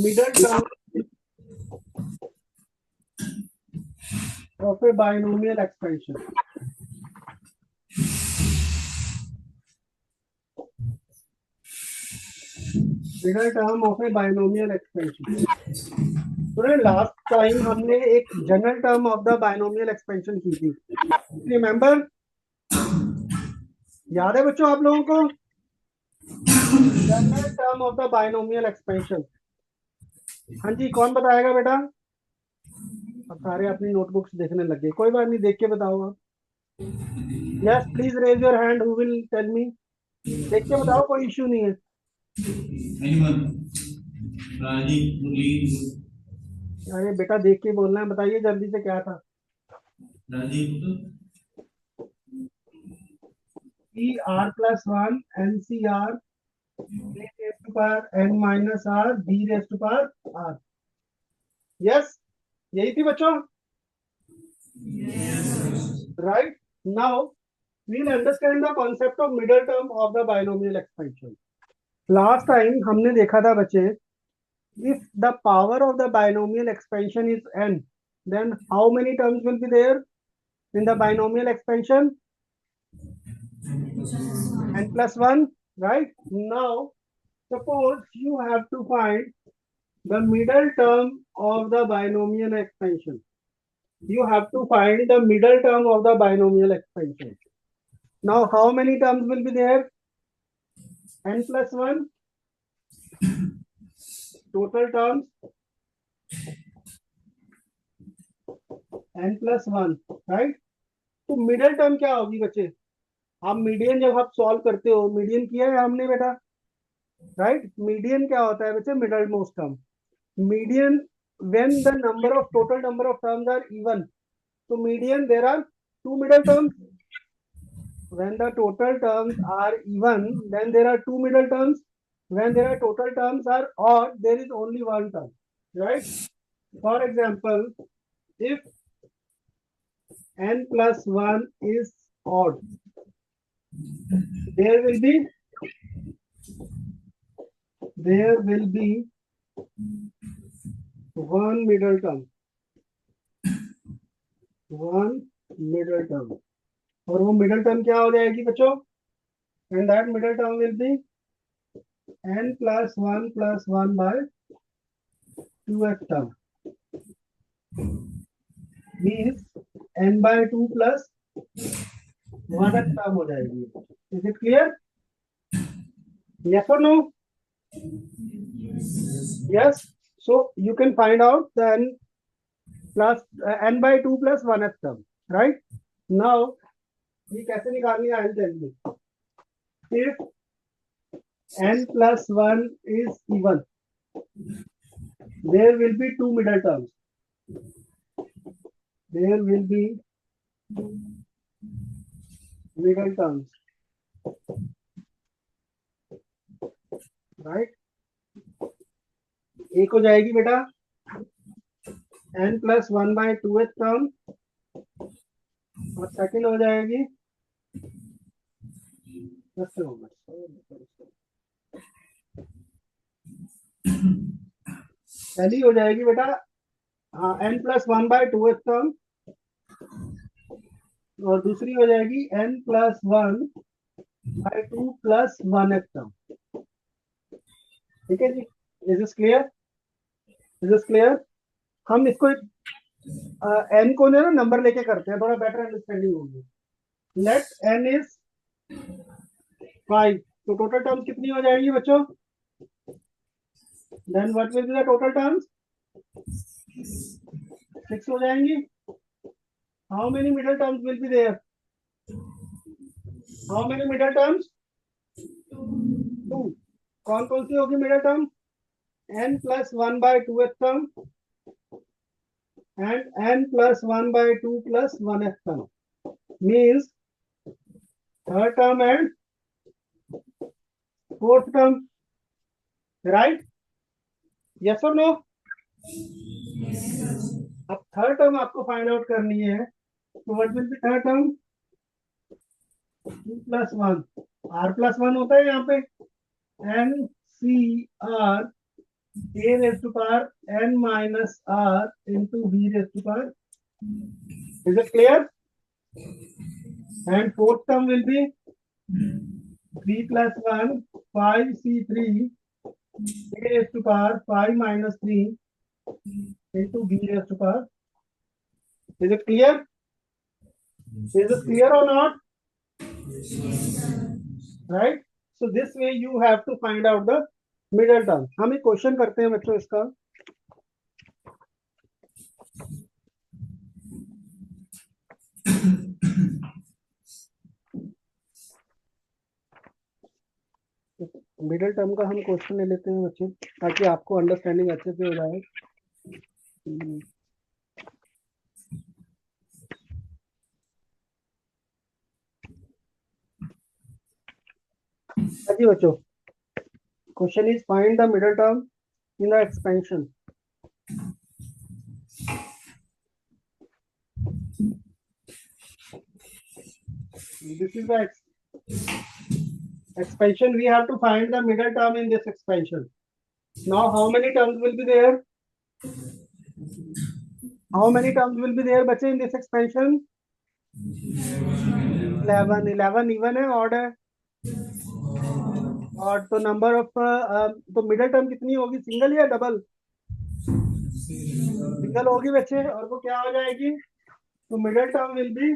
middle term of a binomial expansion. Middle term of a binomial expansion. तो last time हमने एक general term of the binomial expansion की थी, remember? याद है बच्चों आप लोगों को? General term of the binomial expansion. हाँ जी, कौन बताएगा बेटा? अब सारे अपनी नोटबुक्स देखने लग गए, कोई बात नहीं, देख के बताओ आप। Yes, please raise your hand, who will tell me. देख के बताओ, कोई इश्यू नहीं है। अरे बेटा देख के बोलना है, बताइए जल्दी से क्या था। E r plus 1 NCR a raised to power n minus r b raised to power r. Yes, यही थी बच्चों? Right. Now we'll understand the concept of middle term of the binomial expansion. Last time हमने देखा था बच्चे, if the power of the binomial expansion is n, then how many terms will be there in the binomial expansion? N plus 1, right? Now suppose you have to find the middle term of the binomial expansion. You have to find the middle term of the binomial expansion. Now how many terms will be there? N plus 1 total terms, n plus 1, right? तो middle term क्या होगी बच्चे? आप median जब आप solve करते हो, median किया है हमने बेटा, राइट? मीडियन क्या होता है बच्चे? Middle most term. Median when the total number of terms are even, so median there are two middle terms. When the total terms are even, then there are two middle terms. When there are total terms are odd, there is only one term, right? For example, if n plus 1 is odd, there will be one middle term, और वो middle term क्या हो जाएगी बच्चों? And that middle term will be n plus 1 by 2x term, means n by 2 plus 1x term हो जाएगी। Is it clear? Yes or no? Yes. So you can find out the n plus n by 2 plus 1x term, right? Now ये कैसे निकालनी है? I'll tell you. If n plus 1 is even, there will be two middle terms. There will be middle terms, right? एक हो जाएगी बेटा n plus 1 by 2h term, और second हो जाएगी पहली हो जाएगी बेटा हाँ n plus 1 by 2h term, और दूसरी हो जाएगी n plus 1 by 2 plus 1h term. ठीक है जी? Is this clear? Is this clear? हम इसको n को ना नंबर लेके करते हैं, थोड़ा बेटर अंडरस्टैंडिंग होगी। लेट n इज 5, तो टोटल टर्म्स कितनी हो जाएगी बच्चों? Then what will be the total terms? 6 हो जाएंगी। How many middle terms will be there? How many middle terms? 2। कौन कौन सी होगी middle term? n plus 1 by 2h term and n plus 1 by 2 plus 1h term, means third term and fourth term, right? Yes or no? अब third term आपको find out करनी है, तो what will B third term? 2 plus 1, r plus 1 होता है यहाँ पे, n c r a raised to power n minus r into b raised to power. Is it clear? And fourth term will be 3 plus 1 5c3 a raised to power 5 minus 3 into b raised to power. Is it clear? Is it clear or not? Right? So this way you have to find out the middle term. हम एक question करते हैं बच्चों इसका. Middle term का हम question ले लेते हैं बच्चों, ताकि आपको अंडरस्टैंडिंग अच्छे से हो जाए. जी बच्चों, question is find the middle term in the expansion. This is the expansion. We have to find the middle term in this expansion. Now, how many terms will be there? How many terms will be there, बच्चे, in this expansion? 11. 11 even है, odd है? Odd. तो number of तो middle term कितनी होगी, single या double? Single होगी बच्चे, और वो क्या हो जाएगी? तो middle term will be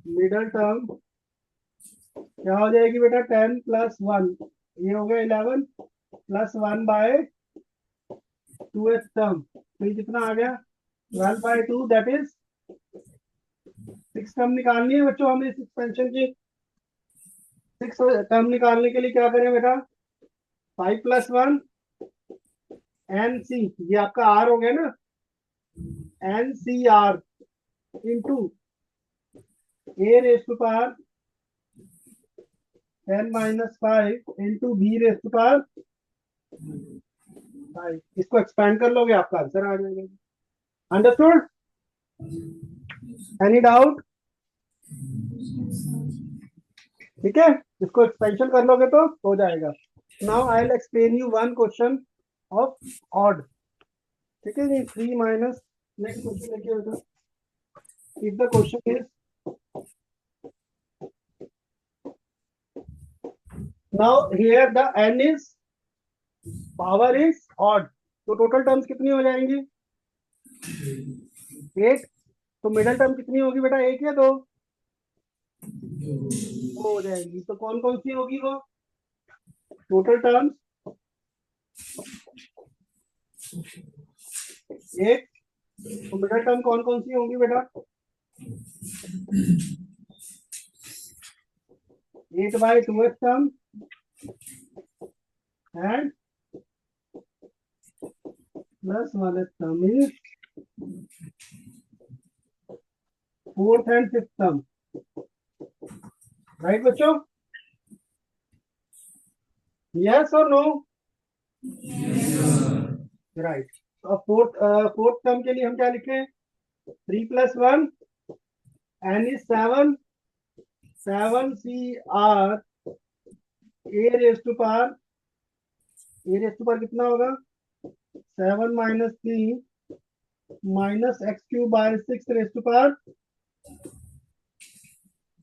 middle term क्या हो जाएगी बेटा? 10 प्लस 1, ये हो गया 11 प्लस 1 बाय 2th टर्म, तो ये कितना आ गया? 1 बाय 2, दैट इज 6 टर्म निकालनी है बच्चों हमें इस एक्सपेंशन की. 6 टर्म निकालने के लिए क्या करें बेटा? 5 प्लस 1 एन सी, ये आपका आर हो गया ना, n C r into a raised to power n minus 5 into b raised to power 5. इसको एक्सपैंड कर लोगे, आपका आंसर आ जाएगा. अंडरस्टूड? Any doubt? ठीक है, इसको एक्सपेंशन कर लोगे तो हो जाएगा. Now I will explain you one question of odd. ठीक है जी. 3 माइनस, नेक्स्ट क्वेश्चन देखिए बेटा. If the question is now here the n is power is odd, तो टोटल टर्म्स कितनी हो जाएंगी? 8. तो मिडल टर्म कितनी होगी बेटा? 1 या 2? 2 हो जाएगी. तो कौन कौन सी होगी वो टोटल टर्म्स? 8. तो मिडल टर्म कौन कौन सी होंगी बेटा? 8 by 2th term and plus 1th term is 4th and 5th term. Right बच्चों? Yes or no? Yes. Right. अब फोर्थ टर्म के लिए हम क्या लिखें? 3 plus 1 n is 7. 7 c r a raised to power, a raised to power कितना होगा? 7 minus 3 minus x cube by 6 raised to power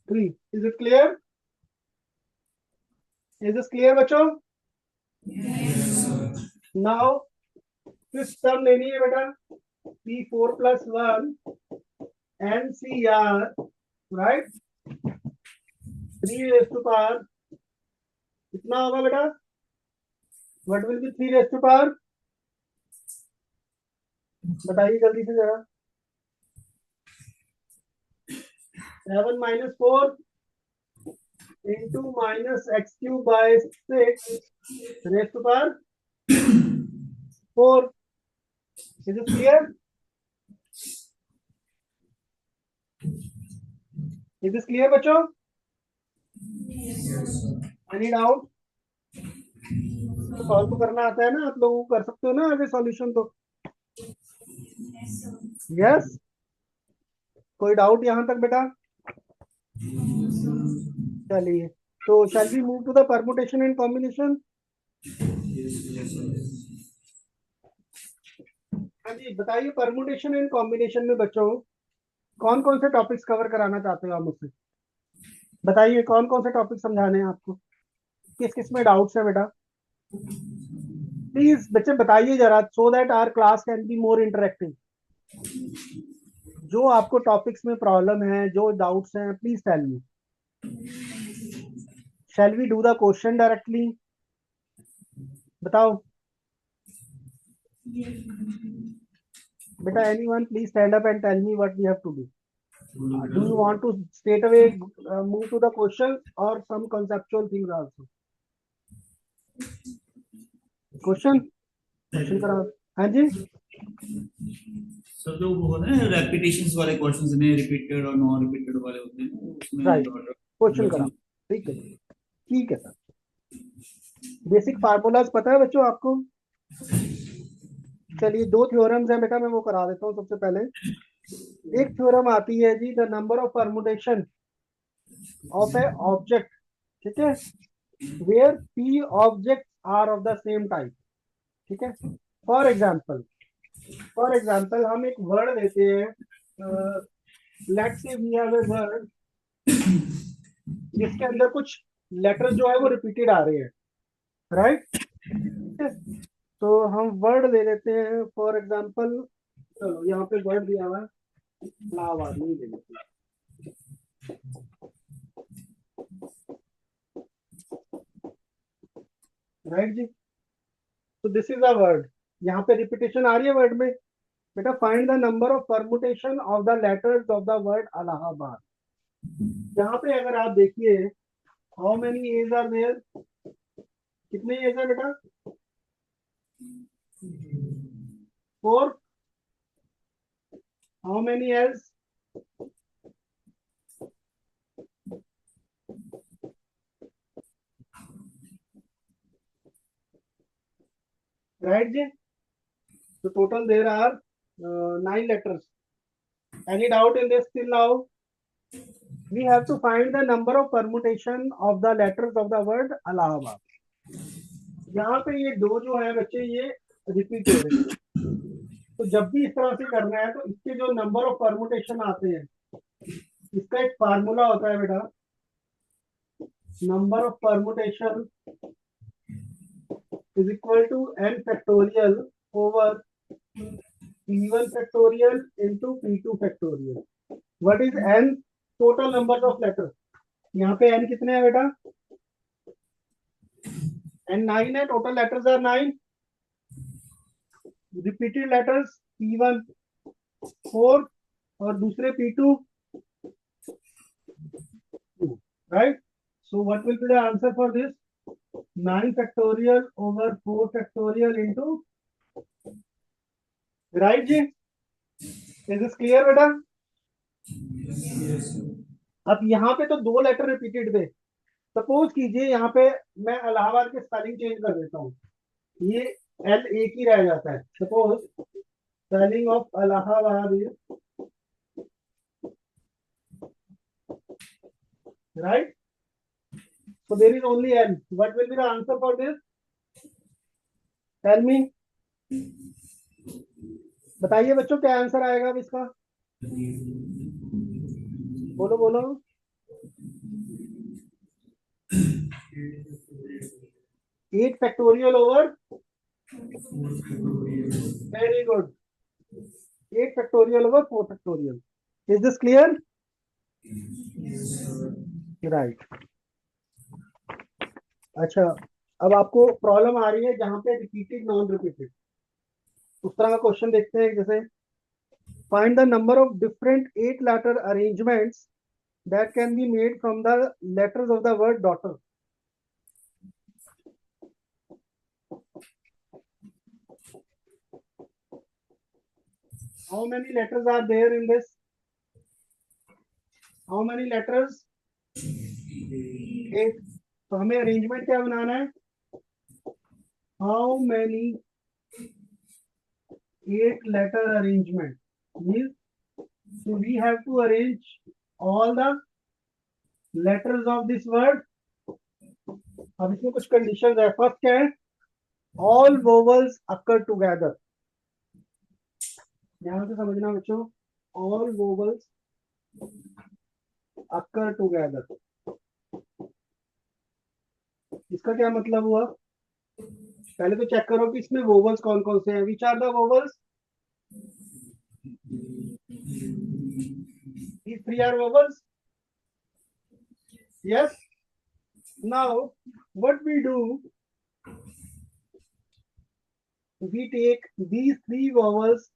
3. Is it clear? Is this clear बच्चों? Yes. Now fifth term लेनी है बेटा. p4 plus 1 ncr, right? 3 raised to power कितना होगा बेटा? What will be 3 raised to power? बताइए जल्दी से जरा. 7 minus 4 into minus x cube by 6 raised to power 4. Is it clear? Is this clear बच्चों? Any doubt? सॉल्व तो करना आता है ना आप लोगों को, कर सकते हो ना आगे सॉल्यूशन तो. यस. कोई डाउट यहाँ तक बेटा? चलिए तो shall we move to the permutation and combination? हाँ जी, बताइए परमुटेशन एंड कॉम्बिनेशन में बच्चों कौन कौन से टॉपिक्स कवर कराना चाहते हो आप मुझसे? बताइए कौन कौन से टॉपिक समझाने हैं आपको, किस किस में डाउट्स है बेटा? प्लीज बच्चे बताइए जरा, so that our class can be more interactive. जो आपको टॉपिक्स में प्रॉब्लम है, जो डाउट्स हैं, please tell me. Shall we do the question directly? बताओ बेटा, anyone please stand up and tell me what we have to do. Do you want to straight away move to the question or some conceptual things also? Question करा। हाँ जी, sir जो वो है repetitions वाले questions में repeated और non repeated वाले होते हैं उसमें राइट, क्वेश्चन करा। ठीक है, ठीक है सर। बेसिक फार्मूलाज पता है बच्चों आपको? चलिए, दो थ्योरम्स हैं बेटा, मैं वो करा देता हूँ। सबसे पहले एक थ्योरम आती है जी, the number of permutation of a object, ठीक है, where P object are of the same type. ठीक है, फॉर एग्जाम्पल हम एक वर्ड लेते हैं, लेट से वी हैव ए वर्ड जिसके अंदर कुछ लेटर जो है वो रिपीटेड आ रहे हैं, राइट? तो हम वर्ड ले लेते हैं, फॉर एग्जाम्पल, चलो यहाँ पे वर्ड दिया हुआ है, इलाहाबाद नहीं ले लेते, राइट जी? तो दिस इज अ वर्ड, यहाँ पे रिपीटेशन आ रही है वर्ड में। बेटा find the number of permutation of the letters of the word Allahabad. यहाँ पे अगर आप देखिए, how many A's are there, कितने एज है बेटा? 4। How many L's? राइट जी? तो total there are 9 letters. Any doubt in this till now? We have to find the number of permutation of the letters of the word Allahabad. यहाँ पे ये दो जो है बच्चे, ये रिपीट हो रहे हैं। तो जब भी इस तरह से करना है तो इसके जो नंबर ऑफ परमुटेशन आते हैं, इसका एक फार्मूला होता है बेटा, number of permutation is equal to n factorial over p1 factorial into p2 factorial. What is n? Total number of letters. यहाँ पे n कितने हैं बेटा? n 9 है, total letters are 9। Repeated letters p1 4 और दूसरे p2 2, right? So what will be the answer for this? 9 factorial over 4 factorial into, right जी? Is this clear बेटा? अब यहाँ पे तो दो लेटर रिपीटेड थे। सपोज कीजिए यहाँ पे मैं इलाहाबाद के स्पेलिंग चेंज कर देता हूँ, ये एल एक ही रह जाता है। Suppose spelling of Allahabad is, right? So there is only n. What will be the answer for this? Tell me. बताइए बच्चों, क्या आंसर आएगा अब इसका? बोलो बोलो। 8 factorial over, very good, 8 factorial over 4 factorial. Is this clear? Right. अच्छा, अब आपको प्रॉब्लम आ रही है जहां पे रिपीटेड नॉन रिपीटेड, उस तरह का क्वेश्चन देखते हैं। जैसे find the number of different 8 letter arrangements that can be made from the letters of the word daughter. How many letters are there in this? How many letters? 8. तो हमें arrangement क्या बनाना है? How many 8 letter arrangement means, so we have to arrange all the letters of this word अब इसमें कुछ condition है। First क्या है, ऑल वोवल्स अकर टुगेदर। ध्यान से समझना बच्चों, ऑल वोवल्स अकर टुगेदर। इसका क्या मतलब हुआ, पहले तो चेक करो कि इसमें वोवल्स कौन कौन से हैं। Which are the vowels, these three are vowels. Yes. Now what we do, we take these three vowels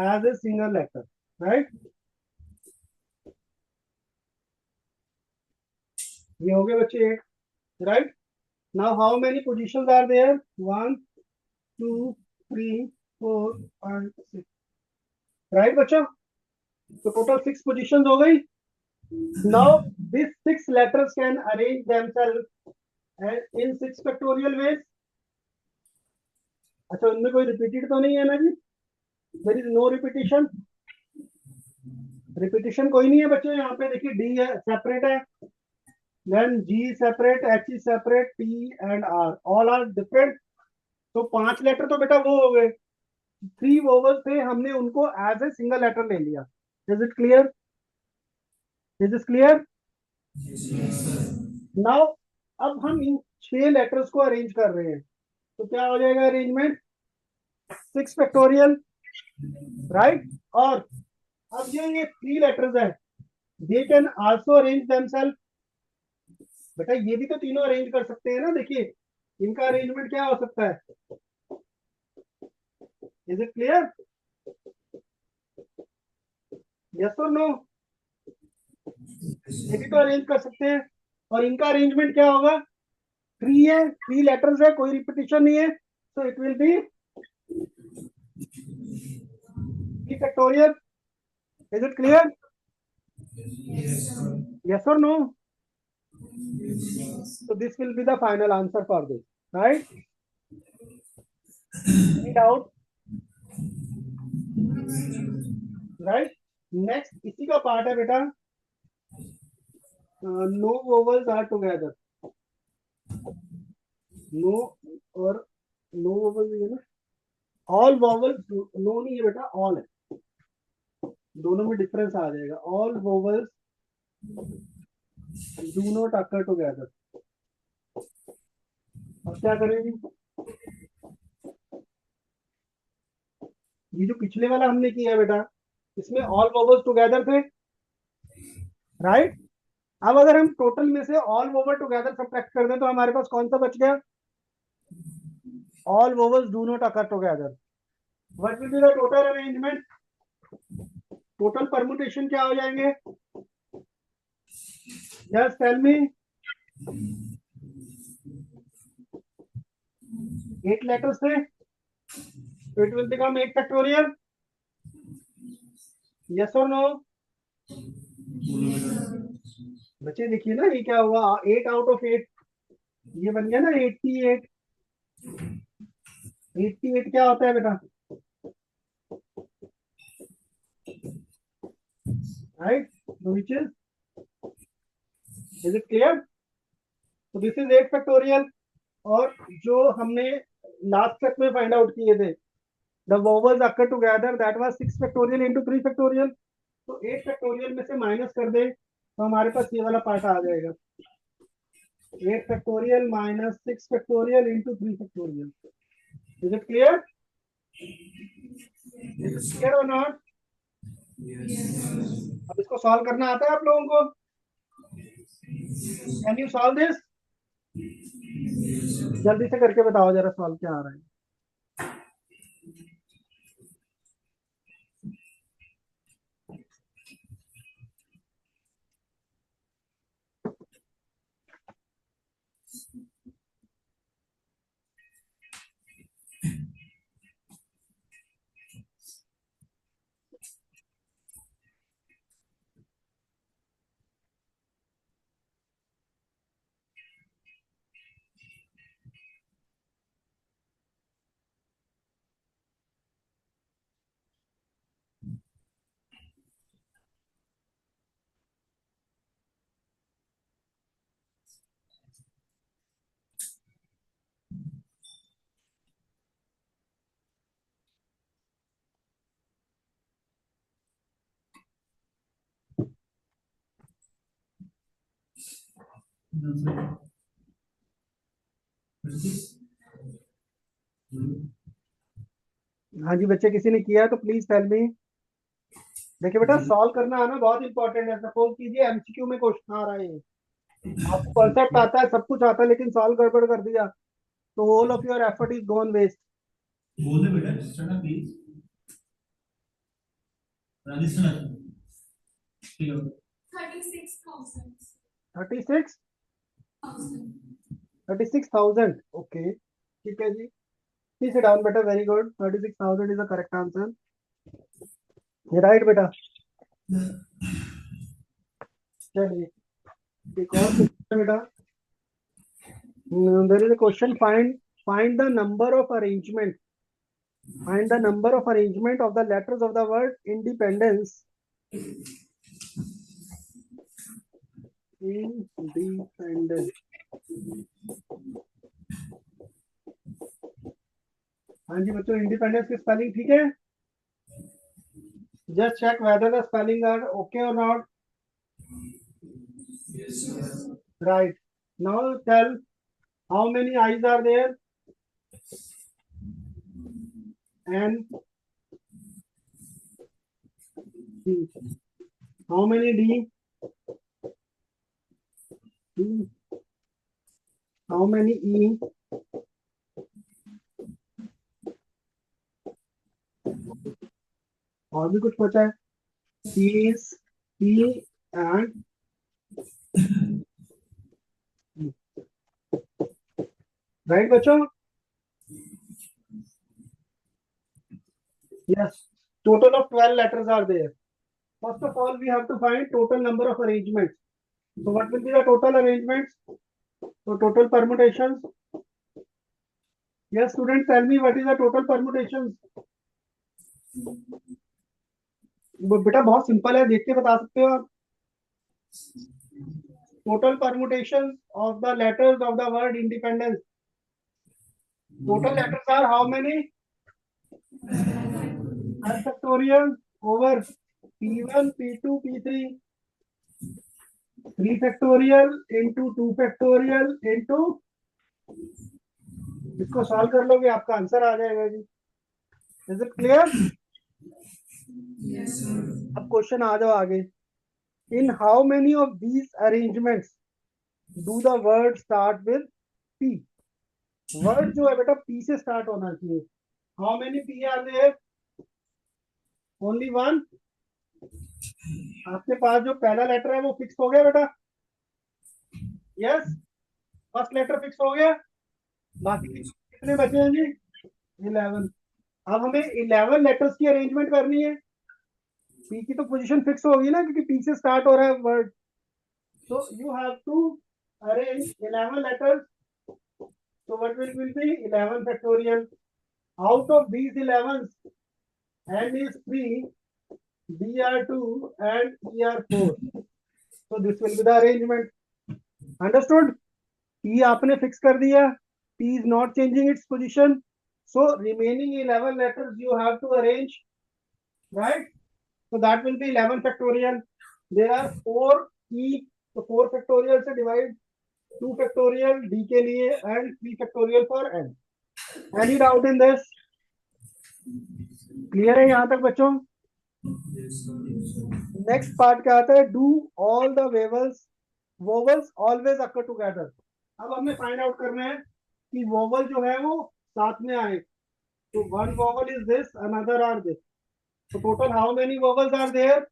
as a single letter, right? ये हो गए बच्चे एक, right? Now how many positions are there? 1, 2, 3, 4, 5, 6. Right बच्चों? तो total 6 positions हो गई. Now these 6 letters can arrange themselves in 6 factorial ways. अच्छा, उनमें कोई रिपीटेड तो नहीं है ना जी? There is no repetition. Repetition कोई नहीं है बच्चों। यहाँ पे देखिए डी है, सेपरेट है, then G separate, H is separate, T and R all are different. तो 5 लेटर तो बेटा वो हो गए, 3 वोवल थे, हमने उनको एज ए सिंगल लेटर ले लिया। Is it clear? Is it clear? Now अब हम इन 6 लेटर्स को अरेंज कर रहे हैं, तो क्या हो जाएगा अरेंजमेंट? 6 factorial, right. और अब ये 3 लेटर्स है, they can also arrange themself. बेटा ये भी तो तीनों अरेंज कर सकते हैं ना। देखिए इनका अरेंजमेंट क्या हो सकता है? Is it clear? यस और नो? ये भी तो अरेंज कर सकते हैं। और इनका अरेंजमेंट क्या होगा? 3 है, 3 लेटर्स है, कोई रिपीटिशन नहीं है, तो it will be 3 factorial. Is it clear? Yes और no? So this will be the final answer for this, right? Any doubt? Right? Next इसी का पार्ट है बेटा, no vowels are together. No और नो वोवल्स है ना, all vowels no नहीं है बेटा, ऑल है। दोनों में डिफरेंस आ जाएगा। All vowels do not occur together. अब क्या करेंगे, ये जो पिछले वाला हमने किया है बेटा, इसमें ऑल वोवल्स टुगेदर थे, राइट। अब अगर हम टोटल में से ऑल वोवल टुगेदर सब्ट्रैक्ट कर दें तो हमारे पास कौन सा बच गया? All vowels do not occur together. What will be the total arrangement? Total permutation क्या हो जाएंगे? Just tell me. 8 लेटर्स थे, तो it will become 8 factorial. Yes और नो? बच्चे देखिए ना, ये क्या हुआ, 8 आउट ऑफ 8, ये बन गया ना 88। 88 क्या होता है बेटा, right? Which is it clear? तो दिस इज 8 फैक्टोरियल। और जो हमने लास्ट तक में फाइंड आउट किए थे, the vowels occur together, that was 6 factorial into 3 factorial. तो 8 फैक्टोरियल में से माइनस कर दे तो हमारे पास ये वाला पार्ट आ जाएगा, 8 factorial minus 6 factorial into 3 factorial. Is it clear? Is it clear और नॉट? अब इसको सॉल्व करना आता है आप लोगों को? Can you solve this? जल्दी से करके बताओ जरा, सॉल्व क्या आ रहा है। हाँ जी बच्चे, किसी ने किया है तो प्लीज टेल मी। देखिए बेटा, सॉल्व करना है ना, बहुत इंपॉर्टेंट है। सपोज कीजिए एमसीक्यू में क्वेश्चन आ रहा है, आपको कॉन्सेप्ट आता है, सब कुछ आता है, लेकिन सॉल्व गड़बड़ कर दिया तो whole of your effort is gone waste. बोल दे बेटा, स्टडी प्लीज। राजस्थान ठीक है। 36 36,000, ओके ठीक है जी। प्लीज डाउन बेटा, very good, 36,000 is the correct answer. ये राइट बेटा। चलिए एक और क्वेश्चन बेटा। There is a question, find the number of arrangement, find the number of arrangement of the letters of the word independence. Independent, हाँ जी बच्चों, independence की spelling ठीक है? Just check whether the spelling are okay or not. Yes, sir. Right. Now tell how many I's are there? And D. How many D? D. How many E? और भी कुछ बचा है? C's, P and right बच्चों? Yes. Total of 12 letters are there. First of all, we have to find total number of arrangements. So what will be the total arrangements? So total permutations. Yes, students, tell me what is the total permutations. बेटा बहुत simple है, देख के बता सकते हो आप। Total permutations of the letters of the word independence. Total letters are how many? 5 factorial over P1, P2, P3. 3 factorial into 2 factorial into, इसको सॉल्व कर लोगे आपका आंसर आ जाएगा जी। Is it clear? Yes, sir. अब क्वेश्चन आ जाओ आगे। In how many of these arrangements do the word start with P? Word जो है बेटा पी से स्टार्ट होना चाहिए। How many P are there? Only one. आपके पास जो पहला लेटर है वो फिक्स हो गया बेटा? यस, फर्स्ट लेटर फिक्स हो गया। बाकी कितने बचे हैं जी? 11। अब हमें 11 लेटर्स की अरेंजमेंट करनी है। पी की तो पोजीशन फिक्स होगी ना, क्योंकि पी से स्टार्ट हो रहा है word. So you have to arrange 11 letters. So what will be 11 factorial? Out of these 11, N is 3, B are 2, and E are 4. So this will be the arrangement. Understood? P आपने fix कर दिया. P is not changing its position. So remaining 11 letters you have to arrange, right? So that will be 11 factorial. There are 4 E, so 4 factorial से divide 2 factorial D के लिए and 3 factorial for N. Any doubt in this? Clear है यहाँ तक बच्चों? Next part क्या आता है? Do all the vowels always occur together. अब हमें find out करना है कि vowel जो है वो साथ में आए। So one vowel is this, another are this. So total how many vowels are there?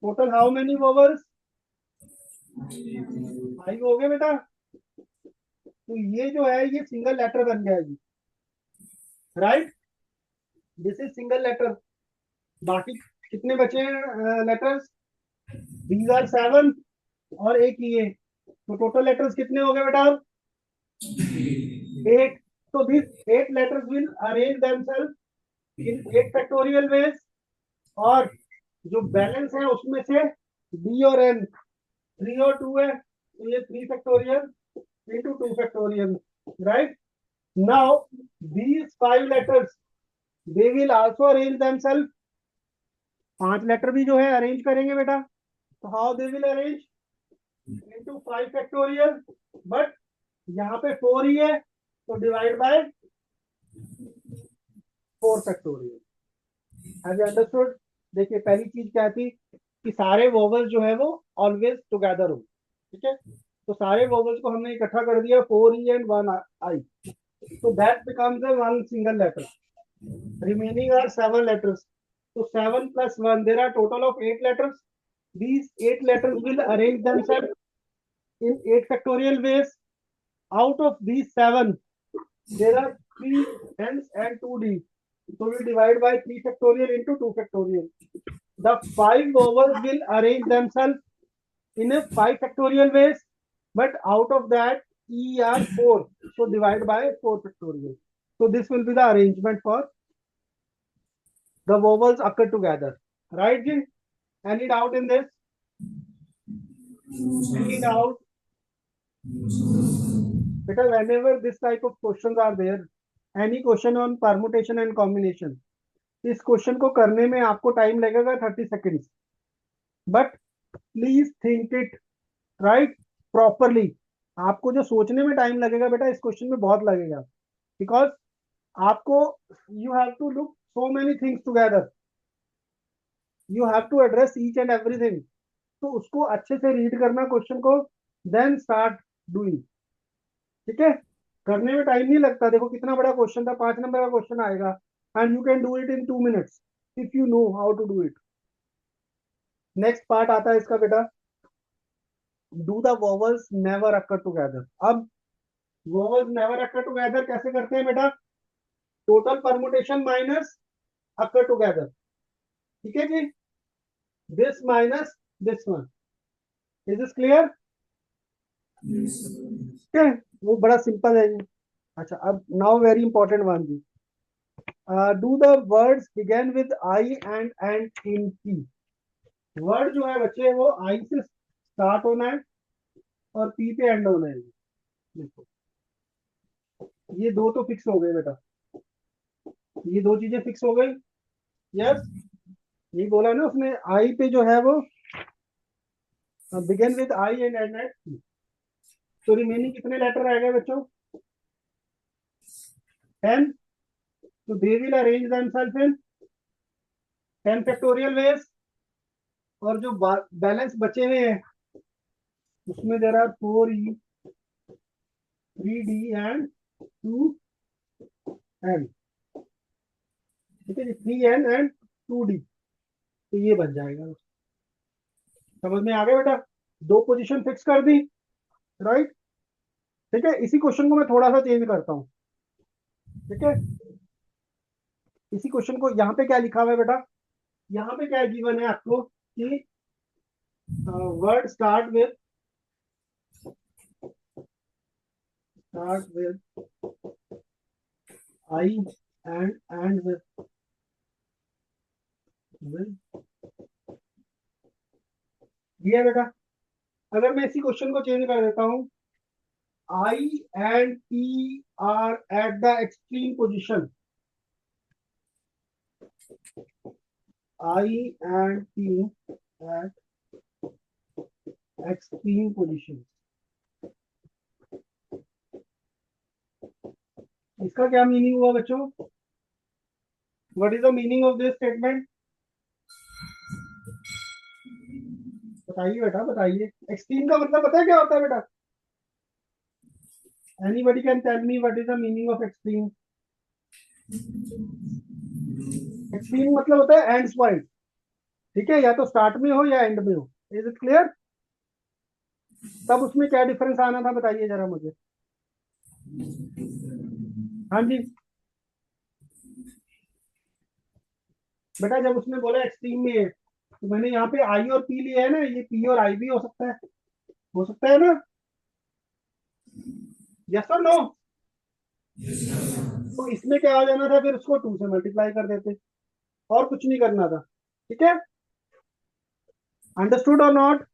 Total how many vowels? 5 हो गए बेटा। तो ये जो है ये सिंगल लेटर बन गया जी, right? This is single letter. बाकी कितने बचे हैं लेटर्स? दीज आर 7 और एक ये, तो टोटल लेटर्स कितने हो गए बेटा? 8। तो this 8 letters will arrange themself in 8 factorial ways, और जो बैलेंस है उसमें से डी और एन 3 और 2 है, तो ये 3 factorial into 2 factorial, right? Now these 5 letters they will also arrange themselves. 5 letter भी जो है अरेंज करेंगे बेटा। तो how they will arrange? Into 5 factorial, but यहाँ पे 4 ही है तो divide by 4 factorial. Have you understood? देखिए पहली चीज क्या थी कि सारे वोवल्स जो है वो ऑलवेज टुगेदर हो, ठीक है। तो सारे वोवल्स को हमने इकट्ठा कर दिया, 4 E and 1 I, so that becomes a one single letter. Remaining are 7 letters. So 7 plus 1, there are total of 8 letters. These 8 letters will arrange themselves in 8 factorial ways. Out of these 7, there are 3 N's and 2 D's. So we divide by 3 factorial into 2 factorial. The 5 vowels will arrange themselves in a 5 factorial ways, but out of that E are 4. So divide by 4 factorial. So this will be the arrangement for the vowels occur together. Right, Ji? Any doubt in this? Any doubt? Because whenever this type of questions are there, any question on permutation and combination, इस question को करने में आपको time लगेगा 30 seconds, but please think it right properly. आपको जो सोचने में टाइम लगेगा बेटा इस क्वेश्चन में बहुत लगेगा, बिकॉज आपको you have to look so many things together, you have to address each and everything. तो उसको अच्छे से रीड करना क्वेश्चन को, देन स्टार्ट डूइंग, ठीक है। करने में टाइम नहीं लगता, देखो कितना बड़ा क्वेश्चन था, 5 नंबर का क्वेश्चन आएगा and you can do it in 2 minutes if you know how to do it. Next part आता है इसका बेटा, do the vowels never occur together. अब वोवल्स नेवर अकर टुगेदर कैसे करते हैं बेटा? Total permutation minus occur together, ठीक है जी, this minus this one. Is this clear? ठीक है, वो बड़ा सिंपल है जी। अच्छा अब नाउ वेरी इंपॉर्टेंट वन जी, do the words begin with I end in P. Word जो है बच्चे वो आई से स्टार्ट होना है और पी पे एंड होना है। देखो ये दो तो फिक्स हो गए बेटा, ये दो चीजें फिक्स हो गई। यस, ये बोला ना उसने, आई पे जो है वो begin with I and end at P. तो रिमेनिंग कितने लेटर रह गए बच्चों? 10। तो they will arrange themself in 10 factorial ways. और जो बैलेंस बचे हुए हैं उसमें there are 4e 3d and 2n, ठीक है जी, 3n एंड 2d। तो ये बन जाएगा, समझ में आ गया बेटा? दो पोजीशन फिक्स कर दी, राइट। ठीक है, इसी क्वेश्चन को मैं थोड़ा सा चेंज करता हूँ, ठीक है। इसी क्वेश्चन को यहाँ पे क्या लिखा हुआ है बेटा, यहाँ पे क्या गिवन है आपको कि word start with I and with दिया बेटा। अगर मैं इसी क्वेश्चन को चेंज कर देता हूँ, I and P are at the extreme position, I and P at extreme position, इसका क्या मीनिंग हुआ बच्चों? What is the meaning of this statement? बताइए बेटा बताइए, एक्सट्रीम का मतलब पता है क्या होता है बेटा? Anybody can tell me what is the meaning of extreme? Extreme मतलब होता है एंड्स पॉइंट, ठीक है, या तो स्टार्ट में हो या एंड में हो। Is it clear? तब उसमें क्या डिफरेंस आना था बताइए जरा मुझे। हाँ जी बेटा, जब उसने बोला एक्सट्रीम में है तो मैंने यहाँ पे आई और पी लिया है ना, ये पी और आई भी हो सकता है ना? यस और नो? तो इसमें क्या हो जाना था, फिर उसको 2 से मल्टीप्लाई कर देते, और कुछ नहीं करना था, ठीक है। अंडरस्टूड और नॉट?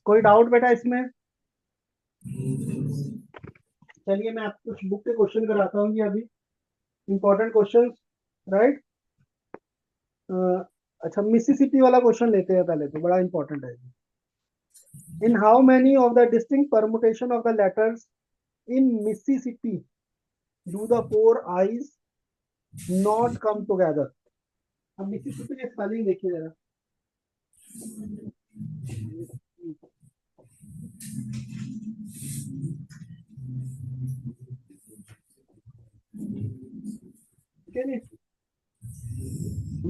कोई डाउट बेटा इसमें? चलिए मैं आपको कुछ बुक के क्वेश्चन कराता हूँ जी अभी, इंपॉर्टेंट क्वेश्चन, राइट। अच्छा मिसिसिपी वाला क्वेश्चन लेते हैं पहले, तो बड़ा इंपॉर्टेंट है। In how many of the distinct permutation of the letters in Mississippi do the four I's not come together? अब मिसिसिपी के स्पेलिंग देखिए जरा. ठीक है जी,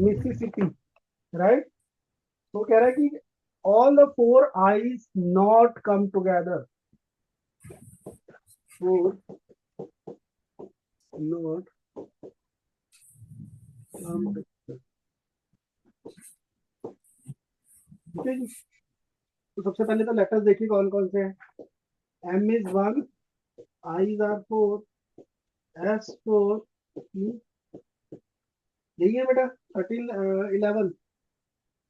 मिसिसिपी, राइट. तो कह रहा है कि all the four I's not come together. Four not come together. ठीक है जी. तो सबसे पहले तो लेटर्स देखिए कौन कौन से हैं. M is 1, I's are 4, S 4, यही है बेटा. 13, 11.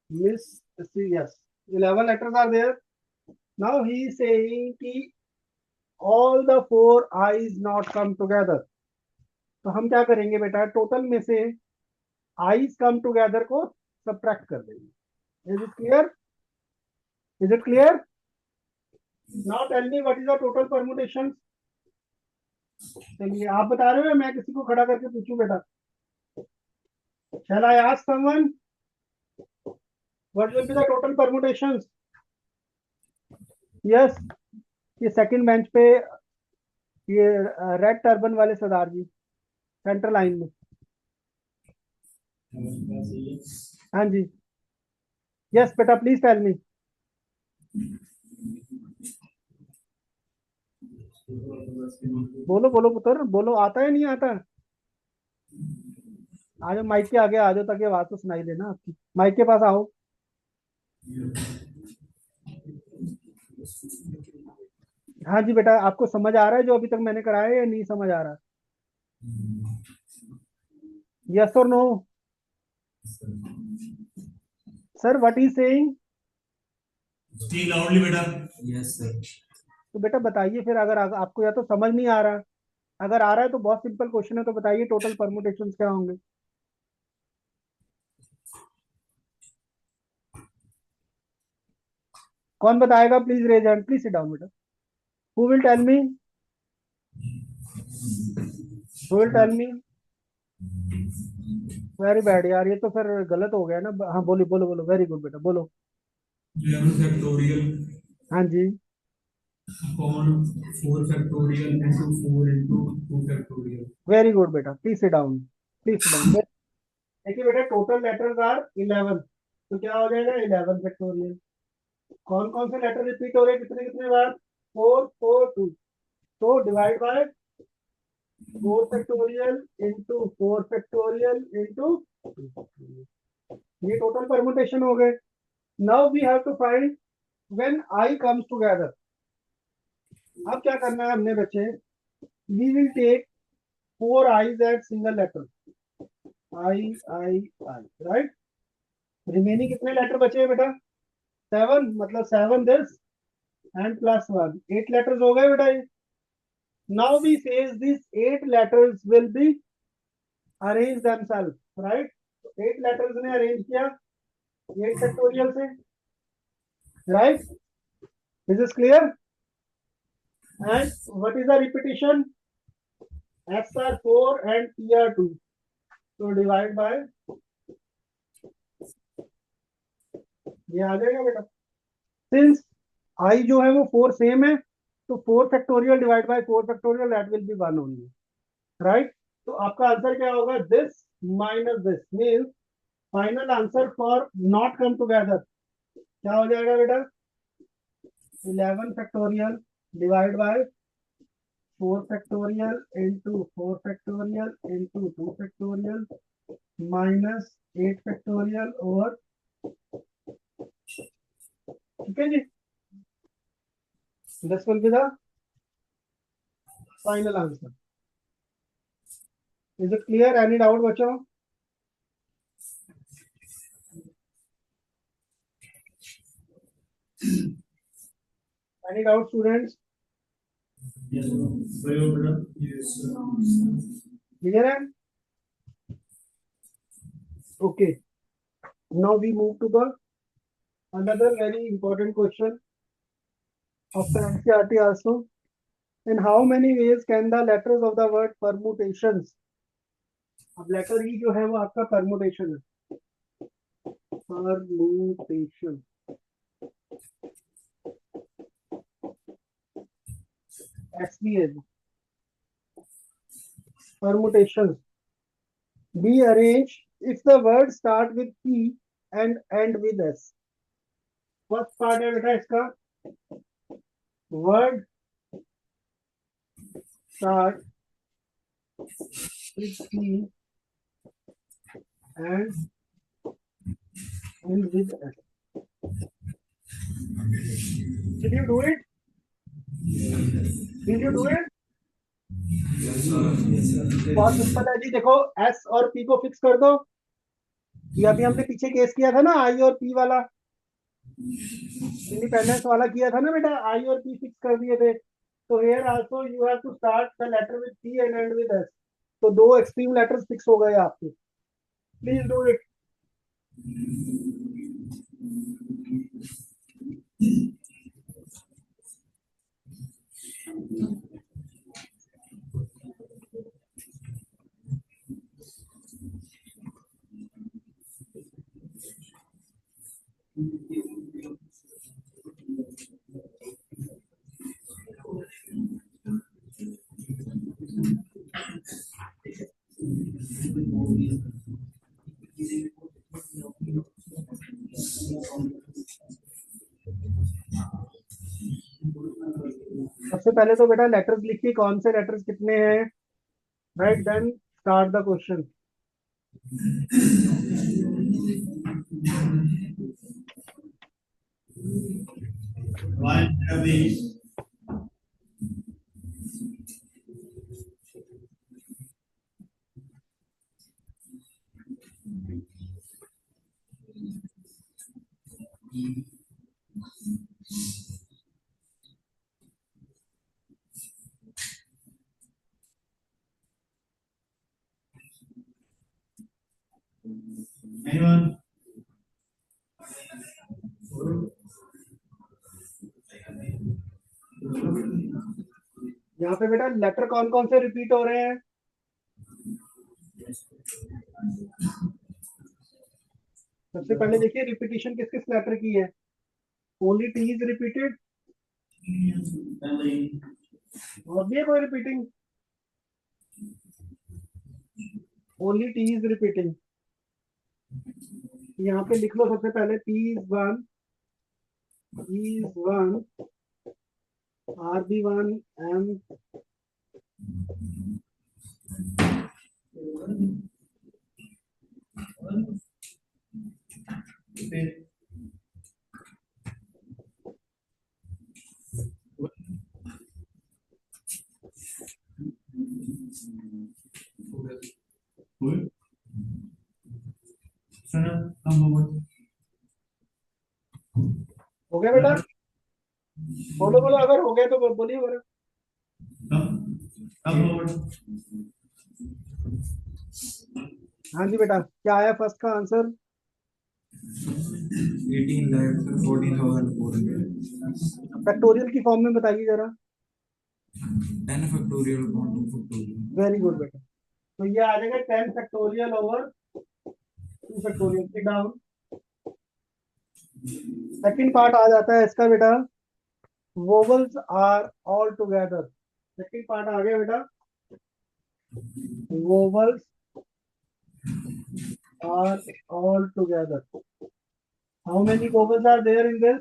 Miss, yes, 11 letters are there. Now he is saying कि all the four I's not come together. तो हम क्या करेंगे बेटा, टोटल में से I's come together को सब्ट्रैक्ट कर देंगे. Is it clear? Is it clear? Now tell me what is the total permutation. चलिए आप बता रहे हो, मैं किसी को खड़ा करके पूछूं बेटा? Shall I ask someone what will be the total permutations? Yes, ये सेकंड बेंच पे ये रेड टर्बन वाले सरदार जी सेंट्रल लाइन में. हाँ जी. यस बेटा, प्लीज टेल मी. बोलो बोलो पुत्र, बोलो. आता है नहीं आता? आ जाओ माइक के आगे आ जाओ ताकि आवाज तो सुनाई देना आपकी. माइक के पास आओ. हाँ जी बेटा, आपको समझ आ रहा है जो अभी तक मैंने कराया है या नहीं समझ आ रहा? यस और no? Sir what is saying? Speak loudly बेटा. Yes sir. तो बेटा बताइए फिर, अगर आपको या तो समझ नहीं आ रहा, अगर आ रहा है तो बहुत सिंपल क्वेश्चन है, तो बताइए टोटल परमुटेशंस क्या होंगे. कौन बताएगा? Please raise hand. Please sit down बेटा. Who will tell me? Who will tell me? Very bad यार, ये तो फिर गलत हो गया ना. हाँ बोलो बोलो बोलो. वेरी गुड बेटा, बोलो. 11 फैक्टोरियल हाँ जी. Upon 4 factorial into 4 into 2 factorial. Very good बेटा, please sit down. Please sit down. देखिए बेटा, टोटल लेटर्स आर 11, तो क्या हो जाएगा 11 फैक्टोरियल. कौन कौन से लेटर रिपीट हो रहे हैं कितने कितने बार? 4 4 2. तो divide by 4 factorial into 4 factorial into 2 factorial. ये टोटल परमुटेशन हो गए. Now we have to find when I comes together. अब क्या करना है हमने बच्चे? We will take 4 I's at single letter. I I I, right. Remaining कितने लेटर बचे हैं बेटा? 7, मतलब 7 दिस एंड प्लस 1, 8 लेटर्स हो गए बेटा ये. Now we says this 8 letters will be arrange themself, right. 8 letters ने अरेंज किया 8 फैक्टोरियल से, right. This is clear. And what is the repetition? S are 4 and P are 2, तो divide bye, ये आ जाएगा बेटा. सिंस आई जो है वो 4 सेम है, तो 4 factorial divide by 4 factorial, that will be 1 only, right. तो आपका आंसर क्या होगा? This minus this means final answer for not come together क्या हो जाएगा बेटा? 11 factorial divide by 4 factorial into 4 factorial into 2 factorial minus 8 factorial और, ठीक है जी. This will be the final answer. Is it clear? Any doubt बच्चों? Any doubt students? Clear है? Okay. Now we move to the another very important question. of the NCERT also. In how many ways can the letters of the word permutations? अब letter ई जो है वो आपका permutation है. Permutation. SVS. Permutations. Be arranged if the word start with P and end with S. First part है बेटा इसका, word start with P and end with S. Did you do it? Did you do it? बहुत simple है जी. देखो S और P को fix कर दो. ये अभी हमने पीछे केस किया था ना, I और P वाला, इंडिपेंडेंस वाला किया था ना बेटा. I और P फिक्स कर दिए थे. तो here also you have to start the letter with P and end with S. तो दो एक्सट्रीम लेटर्स फिक्स हो गए आपके. Please do it. सबसे पहले तो बेटा लेटर्स लिखिए, कौन से लेटर्स कितने हैं. Right, then start the question. Anyone? यहाँ पे बेटा लेटर कौन कौन से रिपीट हो रहे हैं. सबसे पहले देखिए रिपीटिशन किस किस लेटर की है. Only T is repeated. और भी है कोई repeating? Only T is repeating. यहाँ पे लिख लो सबसे पहले P is 1, E is 1, RB1, M. Good. Sana, come over. हो गया बेटा? बोलो बोलो, अगर हो गया तो बोलिए बोलो. Come over. हाँ जी बेटा, क्या आया फर्स्ट का आंसर? 18,14,400. फैक्टोरियल की फॉर्म में बताइए जरा. 10 factorial upon 2 factorial. Very good बेटा. तो ये आ जाएगा 10 फैक्टोरियल ओवर 2 फैक्टोरियल के डाउन. सेकंड पार्ट आ जाता है इसका बेटा, vowels are all together. Second part आ गया बेटा, vowels are all together. How many vowels are there in this?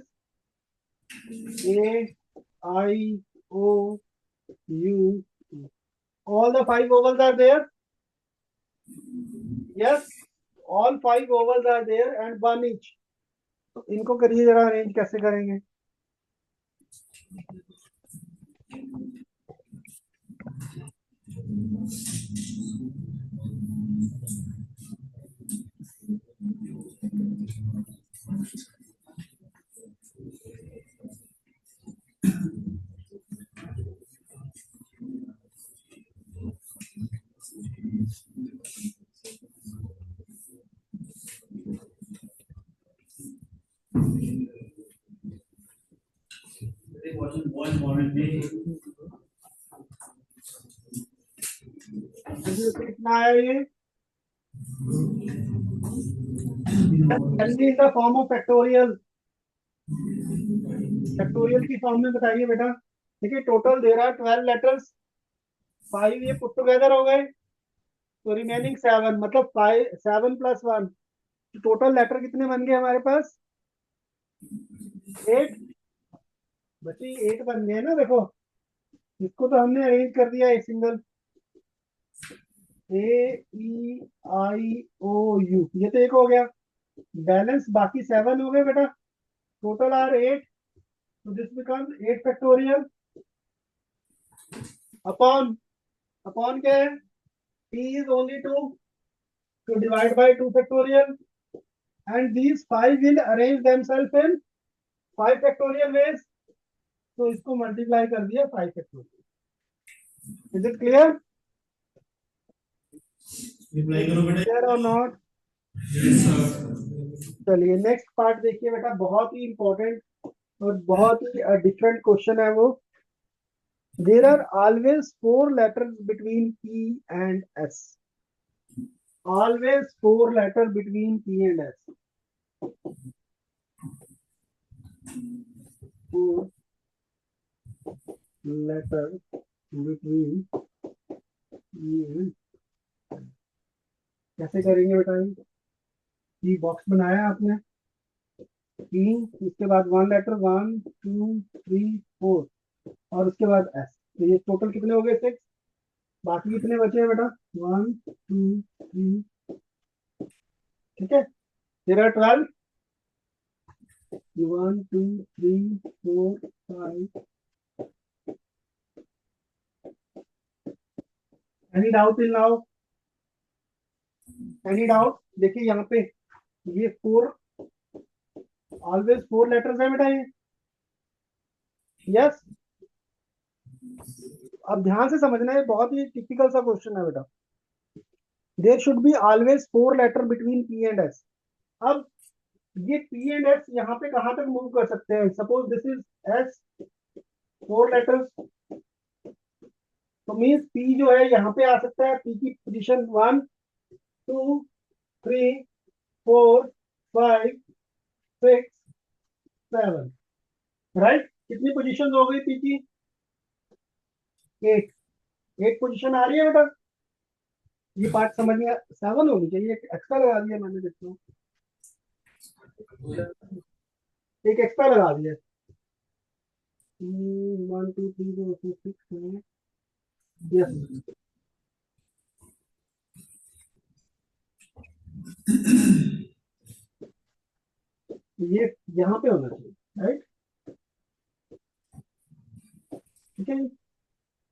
A, I, O, U. All the 5 vowels are there. Yes, all 5 vowels are there and one each. तो इनको करिए जरा arrange, कैसे करेंगे? कितना आया ये? In the form of factorial, factorial की फॉर्म में बताइए बेटा। देखिए टोटल दे रहा है 12 लेटर्स, 5 ये पुट टुगेदर हो गए, तो रिमेनिंग 7, मतलब 5 7 + 1, टोटल लेटर कितने बन गए हमारे पास? 8 बच्चे, 8 बन गए ना। देखो इसको तो हमने अरेंज कर दिया एक single, A E I O U, ये तो एक हो गया। बैलेंस बाकी 7 हो गए बेटा, टोटल आर 8, तो this become 8 factorial upon, upon क्या है? P is only 2, to divide by 2 factorial, and these 5 will arrange themselves in 5 factorial ways, तो इसको मल्टीप्लाई कर दिया 5 factorial। Is it clear? Reply करो बेटा। क्लियर और नॉट? Yes sir. चलिए नेक्स्ट पार्ट देखिए बेटा, बहुत ही इंपॉर्टेंट और बहुत ही डिफरेंट क्वेश्चन है वो। There are always 4 letters between P and S, always 4 letters between P and S, 4 letters between P and, कैसे करेंगे बेटा? ये बॉक्स बनाया आपने, 3, उसके बाद 1 लेटर, 1 2 3 4, और उसके बाद S, तो ये टोटल कितने हो गए? 6। बाकी कितने बचे हैं बेटा? 1 2 3, ठीक है। There are 12, 1 2 3 4 5। Any doubt till now? Any doubt? देखिए यहाँ पे ये 4, ऑलवेज 4 लेटर्स है बेटा ये। यस, अब ध्यान से समझना है, बहुत ही टिपिकल सा क्वेश्चन है बेटा। There should be always 4 letter between P and S। अब ये P and S यहाँ पे कहाँ तक मूव कर सकते हैं? Suppose this is S, 4 letters, तो मीन्स P जो है यहाँ पे आ सकता है। P की पोजीशन 1 2 3 4 5 6 7, राइट? कितनी पोजीशन हो गई P की? 8, 8 पोजीशन आ रही है बेटा। ये पार्ट समझ में 7 होनी चाहिए, एक एक्स्ट्रा लगा दिया मैंने, देखते हो एक एक्स्ट्रा लगा दिया। 1 2 3 4 5 6 7, यस, ये यहाँ पे होना चाहिए, राइट? ठीक है,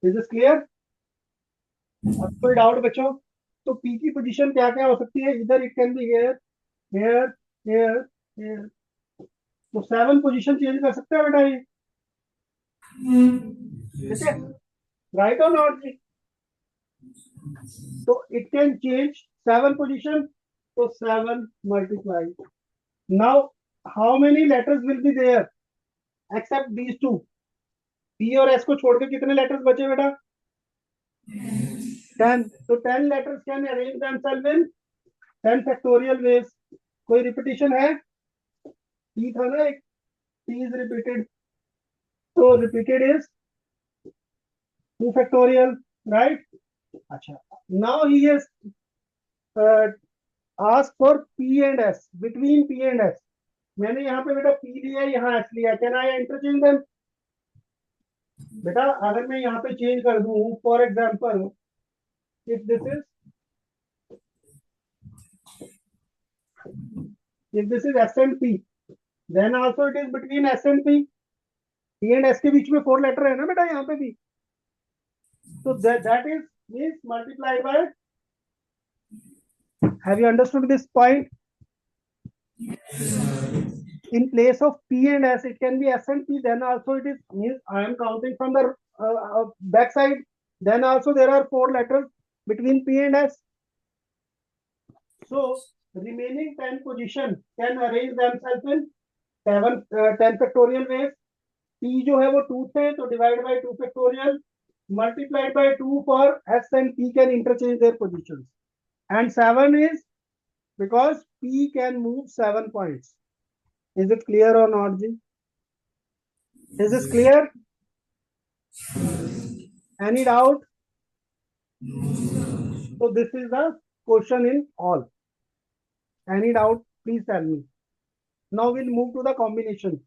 इज दिस क्लियर? अब कोई डाउट बच्चों? तो P की पोजीशन क्या क्या हो सकती है? इधर it can be here, here, here, here, तो 7 पोजीशन चेंज कर सकते हैं बेटा ये, ठीक है, राइट और नॉट? तो इट कैन चेंज 7 पोजीशन, तो 7 multiply. Now how many letters will be there except these two? P और S को छोड़ के कितने लेटर्स बचे बेटा? 10, तो 10 letters can arrange themselves in 10 factorial veg. कोई रिपीटिशन है? P था ना एक, P is repeated, तो repeated is 2 factorial, right? अच्छा, now he has asked for P and S, between P and S। मैंने यहाँ पे बेटा P लिया है, यहाँ S लिया है, कैन आई इंटरचेंज देम? बेटा अगर मैं यहाँ पे चेंज कर दूं, for example if this is, if this is S and P, then also it is between S and P। P and S के बीच में 4 लेटर है ना बेटा यहाँ पे भी, तो that is means multiplied by, have you understood this point? In place of P and S, it can be S and P, then also it is means I am counting from the back side, then also there are 4 letters between P and S, so remaining 10 position can arrange themselves in 10 factorial ways, p जो है वो 2 थे, तो divide bye 2 factorial multiplied by 2 for s and p can interchange their positions, and 7 is because p can move 7 points. Is it clear or not, ji? Is this clear? Any doubt? So this is the question in all. Any doubt, please tell me. Now we'll move to the combination.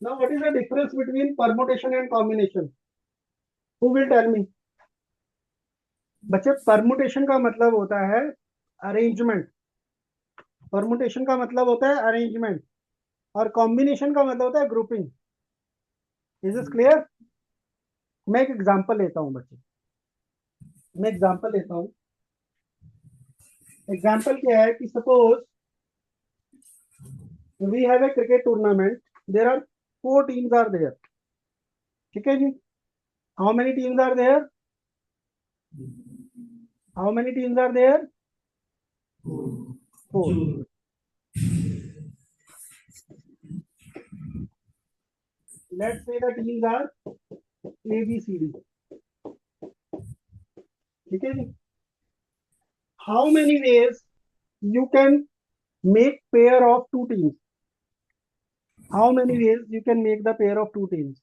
Now what is the difference between permutation and combination? Who will tell me? बच्चे, permutation का मतलब होता है arrangement, permutation का मतलब होता है arrangement, और कॉम्बिनेशन का मतलब होता है ग्रुपिंग. Is this clear? मैं एक एग्जांपल लेता हूं बच्चे, मैं एग्जांपल लेता हूं. एग्जांपल क्या है कि suppose we have a cricket tournament, there are 4 teams are there. ठीक है जी? How many teams are there? How many teams are there? 4. Let's say the teams are A, B, C, D. ठीक है जी? How many ways you can make pair of 2 teams? How many ways you can make the pair of 2 teams?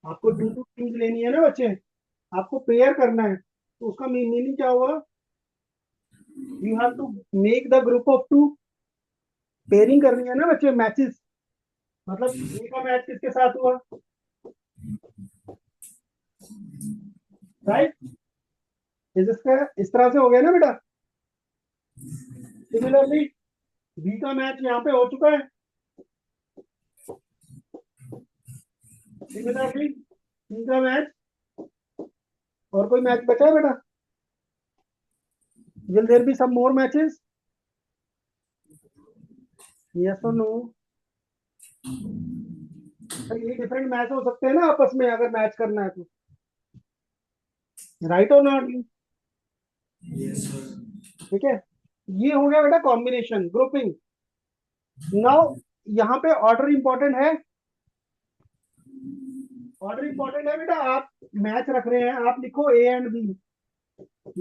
आपको 2 teams लेनी है ना बच्चे, आपको pair करना है, तो उसका मीनिंग क्या हुआ? You have to make the group of 2. Pairing करनी है ना बच्चे, मैचेस. मतलब ए का मैच किसके साथ हुआ, राइट? इस तरह से हो गया ना बेटा. सिमिलरली बी का मैच यहाँ पे हो चुका है. सिमिलरली सी का मैच. और कोई मैच बचा है बेटा? Will there be some more matches? Yes और नो? ये डिफरेंट मैच हो सकते हैं ना आपस में, अगर मैच करना है तो. राइट और नॉट? Yes, sir. ठीक है, ये हो गया बेटा कॉम्बिनेशन, ग्रुपिंग. नाउ यहाँ पे ऑर्डर इंपॉर्टेंट है. ऑर्डर इंपॉर्टेंट है बेटा. आप मैच रख रहे हैं, आप लिखो ए एंड बी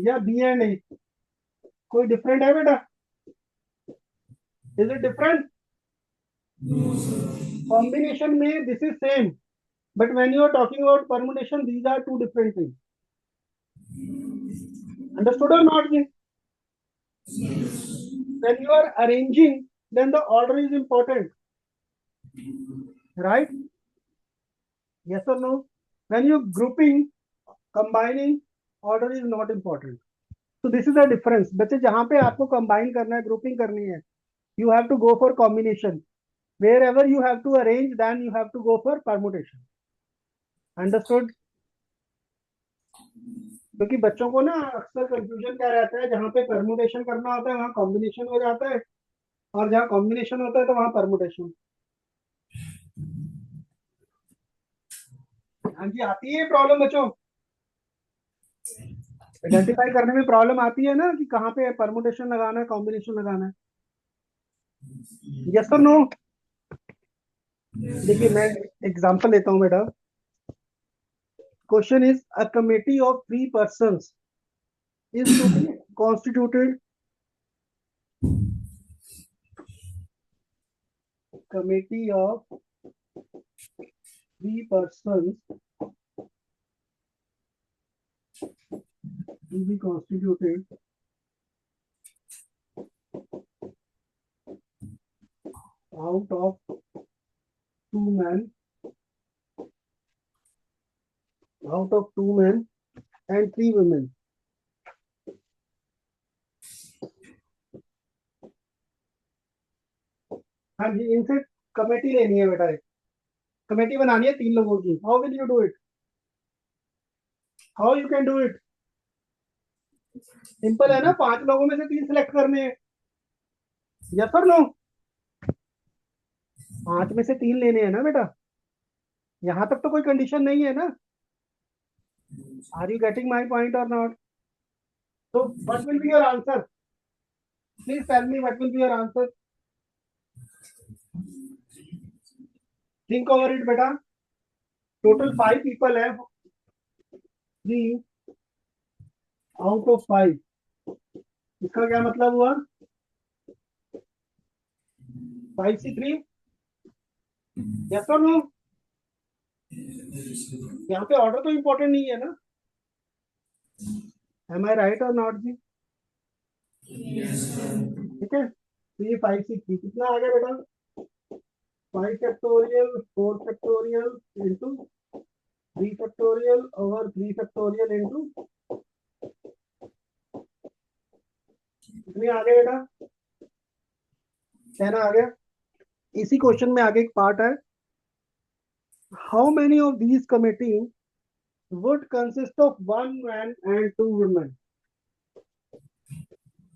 या बी एंड ए, कोई डिफरेंट है बेटा? Is it different? No, sir. Combination में this is same, but when you are talking about permutation these are 2 different things. Understood और not? When you are arranging, then the order is important, right? Yes or no? When you grouping, combining, order is not important. So this is the difference. बच्चे, जहां पे आपको combine करना है, grouping करनी है, you have to go for combination. Wherever you have to arrange, then you have to go for permutation. Understood? क्योंकि बच्चों को ना अक्सर कंफ्यूजन क्या रहता है, जहां पे परमुटेशन करना होता है वहां कॉम्बिनेशन हो जाता है, और जहां कॉम्बिनेशन होता है तो वहां परमुटेशन. हाँ जी, आती है प्रॉब्लम बच्चों? आइडेंटिफाई करने में प्रॉब्लम आती है ना कि कहाँ पे परमुटेशन लगाना है, कॉम्बिनेशन लगाना है. यस और नो? देखिए मैं एग्जांपल लेता हूँ बेटा. Question is a committee of 3 persons is to be constituted. Committee of 3 persons to be constituted out of 2 men, and 3 women. हाँ जी, इनसे कमेटी लेनी है बेटा. कमेटी बनानी है 3 लोगों की. How will you do it? How you can do it? Simple है ना, 5 लोगों में से 3 सिलेक्ट करने हैं. यस और नो? 5 में से 3 लेने हैं ना बेटा. यहां तक तो कोई कंडीशन नहीं है ना. Are you getting my point और not? So what will be your answer? Please tell me what will be your answer. Think over it बेटा। टोटल 5 पीपल है, 3 आउट ऑफ 5। इसका क्या मतलब हुआ? 5C3, यस और नो? यहाँ पे ऑर्डर तो इंपॉर्टेंट नहीं है ना? एम आई राइट और नॉट जी? ठीक है, तो ये 5C3 कितना आ गया बेटा? 5 factorial 4 factorial into 3 factorial over 3 factorial into, कितने आ गए बेटा? 10 आ गया। इसी क्वेश्चन में आगे एक पार्ट है, how many of these committee would consist of 1 man and 2 women?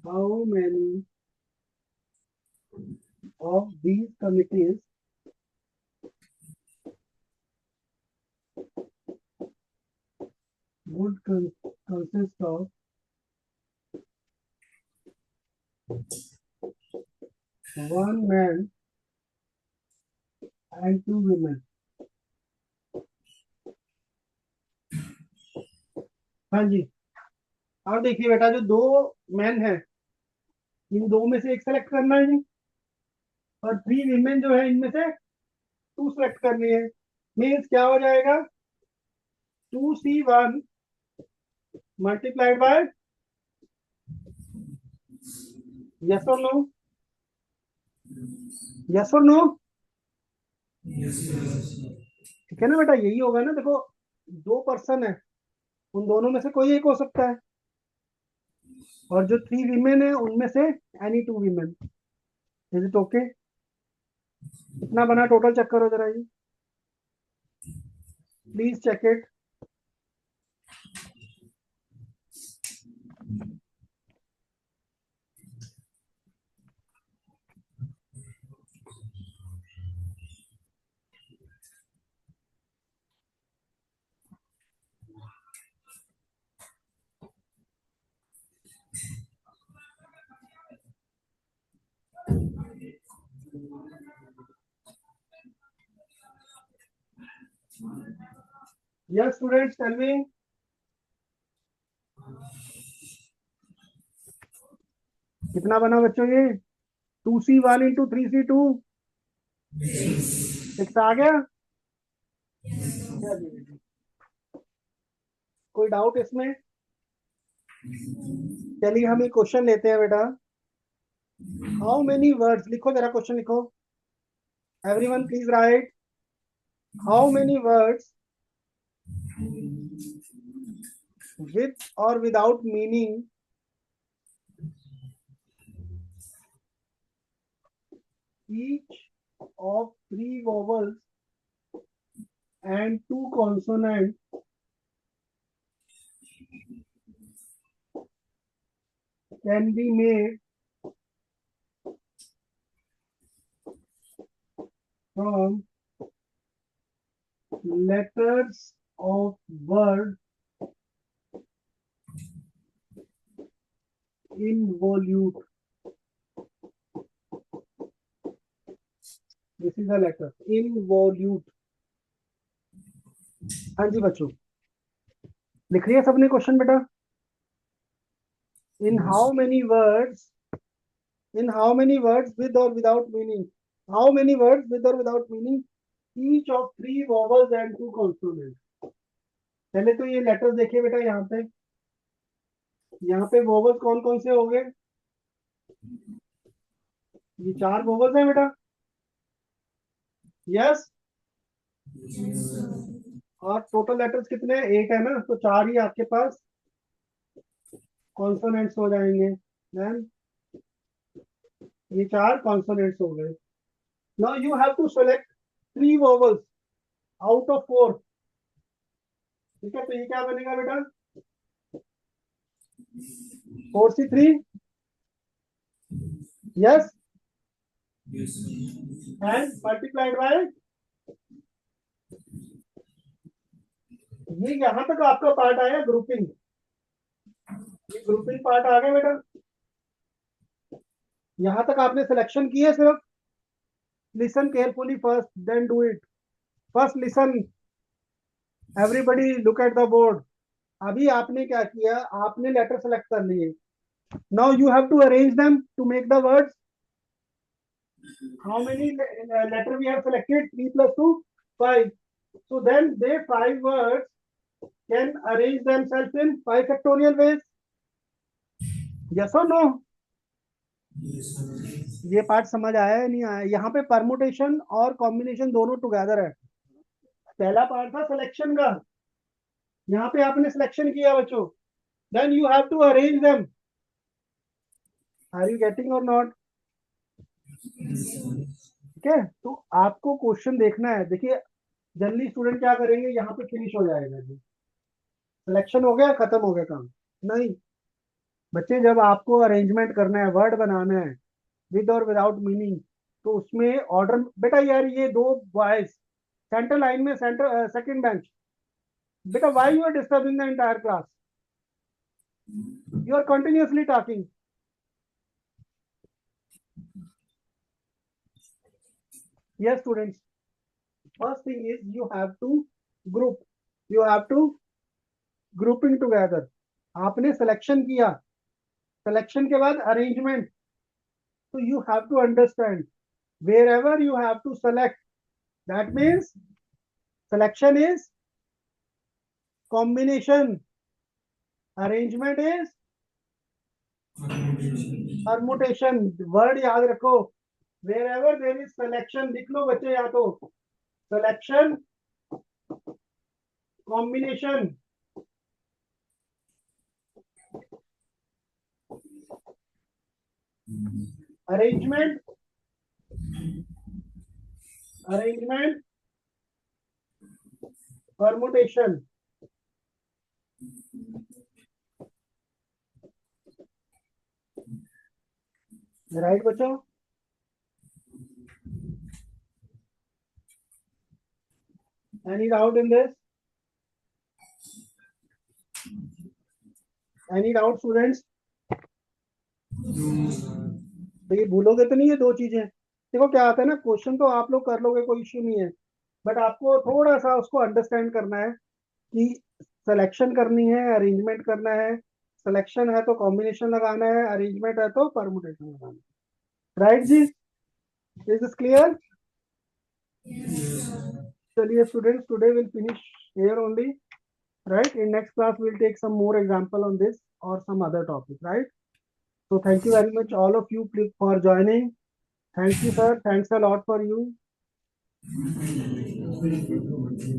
How many of these committees would consist of 1 man and 2 women? हाँ जी, अब देखिए बेटा, जो 2 मैन है, इन 2 में से एक सेलेक्ट करना है जी, और 3 वीमेन जो है इनमें से 2 सेलेक्ट करनी है। मीन्स क्या हो जाएगा? 2C1 मल्टीप्लाइड बाय, यस और नो? यस और नो? ठीक है ना बेटा, यही होगा ना। देखो 2 पर्सन है, उन दोनों में से कोई एक हो सकता है, और जो 3 वीमेन है उनमें से any 2 women. Is it okay? कितना बना टोटल? चेक करो जरा जी, please check it. Yes students, tell me. कितना बना बच्चों ये? 2C1 इंटू 3C2, 6 आ गया। कोई डाउट इसमें? चलिए हम एक क्वेश्चन लेते हैं बेटा। हाउ मेनी वर्ड्स, लिखो जरा क्वेश्चन लिखो, everyone please right. How many words with or without meaning each of 3 vowels and 2 consonants can be made from letters of word involute. This is a letter involute. हाँ जी बच्चों, लिख लिया सबने question बेटा? In how many words with or without meaning, how many words with or without meaning each of 3 vowels and 2 consonants? पहले तो ये letters देखिए बेटा, यहाँ पे वोवल्स कौन कौन से हो गए? ये 4 वोवल्स हैं बेटा, यस। और टोटल लेटर्स कितने? 8 है ना, तो 4 ही आपके पास कॉन्सोनेंट्स हो जाएंगे। देन ये 4 कॉन्सोनेंट्स हो गए। Now you have to select 3 vowels out of 4। ठीक है, तो ये क्या बनेगा बेटा? 4C3, yes, and multiplied by, ये यहां तक आपका पार्ट आया ग्रुपिंग। ये ग्रुपिंग पार्ट आ गया बेटा, यहां तक आपने सिलेक्शन की है सिर्फ। Listen carefully first, then do it. First listen, everybody look at the board. अभी आपने क्या किया, आपने लेटर सेलेक्ट कर लिए। Now you have to arrange them to make the words. How many letter we have selected? 3 plus 2 5. So then they 5 words can arrange themselves in 5 factorial ways. Yes or no? Yes, sir. ये part समझ आया है नहीं आया? यहाँ पे permutation और combination दोनों टुगेदर है। पहला पार्ट था सिलेक्शन का, यहाँ पे आपने सिलेक्शन किया बच्चों, then you have to arrange them. Are you getting और नॉट? ठीक है, तो आपको क्वेश्चन देखना है। देखिए जनरली स्टूडेंट क्या करेंगे, यहाँ पे फिनिश हो जाएगा जी, सिलेक्शन हो गया, खत्म हो गया काम। नहीं बच्चे, जब आपको अरेंजमेंट करना है, वर्ड बनाना है विद और विदाउट मीनिंग, तो उसमें ऑर्डर, बेटा यार ये दो बॉयज सेंटर लाइन में, सेंटर सेकंड बेंच, बेटा why you are disturbing the entire class, you are continuously talking. Yes, students. First thing is you have to group. You have to grouping together. आपने selection किया, selection के बाद arrangement. So you have to understand wherever you have to select. That means selection is combination. Arrangement is permutation. Word याद रखो। Wherever there is selection, लिख लो बच्चे, या तो selection, combination, arrangement, permutation. Right बच्चों? Any doubt in this? Any doubt students? तो ये भूलोगे तो नहीं है दो चीजें? देखो क्या आता है ना, क्वेश्चन तो आप लोग कर लोगे, कोई इश्यू नहीं है, बट आपको थोड़ा सा उसको अंडरस्टैंड करना है कि सिलेक्शन करनी है, अरेंजमेंट करना है। सिलेक्शन है तो कॉम्बिनेशन लगाना है, अरेंजमेंट है तो परमुटेशन लगाना है। राइट जी? Is this clear? चलिए students, today will finish here only, right? In next class will take some more example on this और some other topic, right? So thank you very much all of you for joining. Thank you sir, thanks a lot for you.